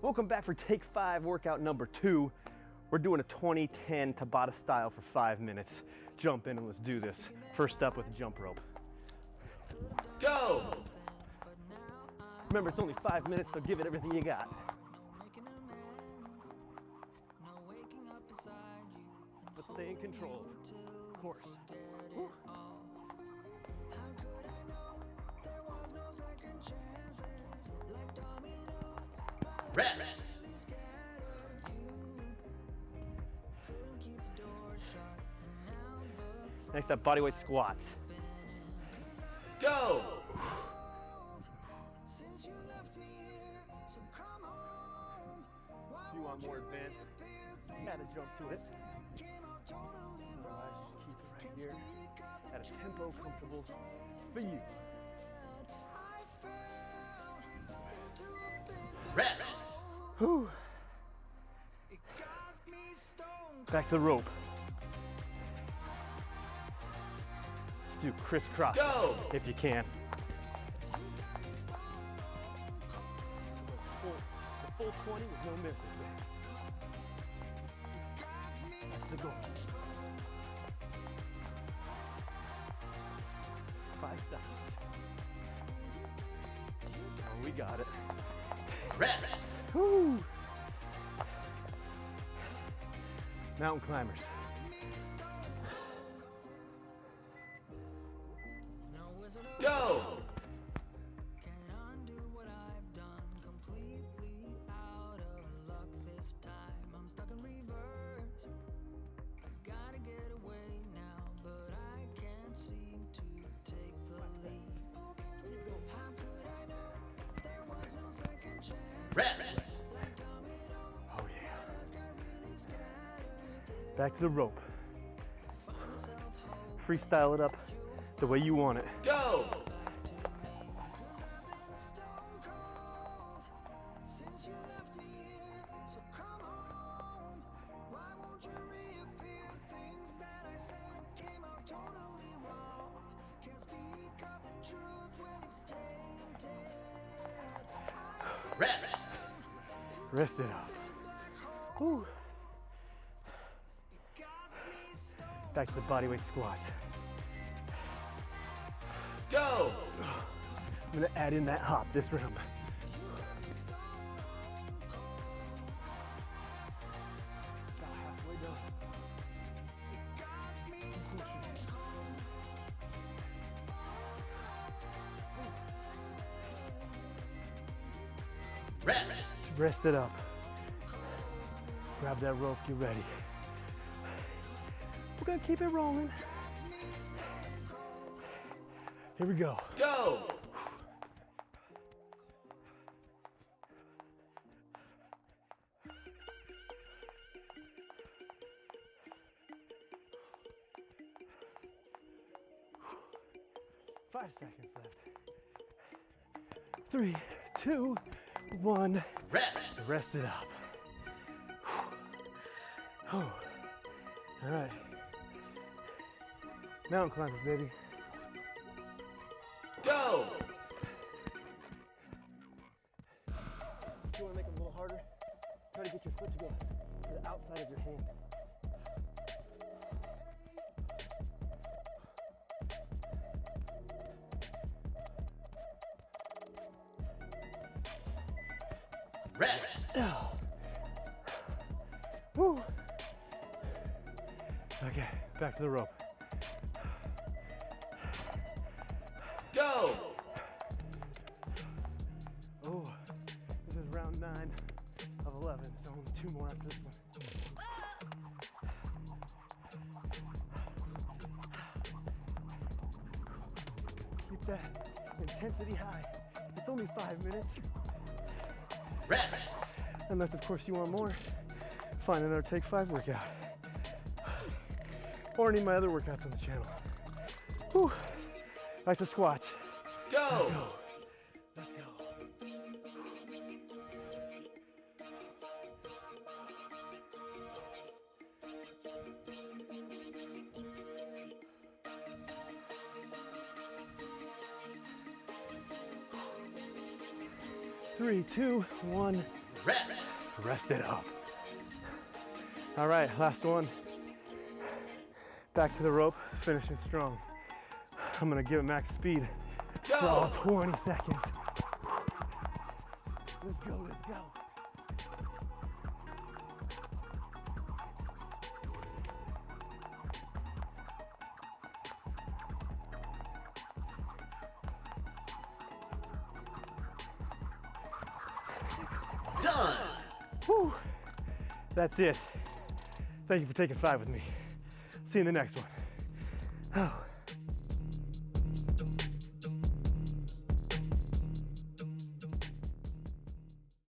Welcome back for Take 5 workout number 2. We're doing a 20-10 Tabata style for 5 minutes. Jump in and let's do this. First up with a jump rope. Go! Remember, it's only 5 minutes, so give it everything you got. But stay in control, of course. Woo. Reps! Next up, bodyweight squats. Go! If you want more advanced, you gotta jump to it. Otherwise, just keep it right here at a tempo comfortable for you. Reps! Whew. Back to the rope. Let's do crisscross Go! if you can. The full 20 with no misses. That's the goal. 5 seconds. Oh, we got it. Reps! Woo! Mountain climbers. Go! Reps! Oh yeah. Back to the rope. Freestyle it up the way you want it. Go! Reps! Rest it up. Whew. Back to the bodyweight squat. Go! I'm gonna add in that hop this round. About halfway done. Reps! Rest it up. Grab that rope, get ready. We're gonna keep it rolling. Here we go. Go! Five seconds left. 3, 2, 1. Reps! Rest it up. Oh. All right. Mountain climbers, baby. Go! If you want to make it a little harder, try to get your foot to go to the outside of your hand. Reps! Oh. Woo. Okay, back to the rope. Go! Oh, this is round 9 of 11, so only 2 more after this one. Keep that intensity high. It's only 5 minutes. Reps! Unless, of course, you want more, find another Take 5 workout. Or any of my other workouts on the channel. Whew. Back to squats. Go! Let's go. Three, two, one, Rest. Rest it up. All right, last one. Back to the rope, finishing strong. I'm gonna give it max speed for all Go. 20 seconds. Let's go, let's go. Done. Whew. That's it. Thank you for taking 5 with me. See you in the next one. Oh.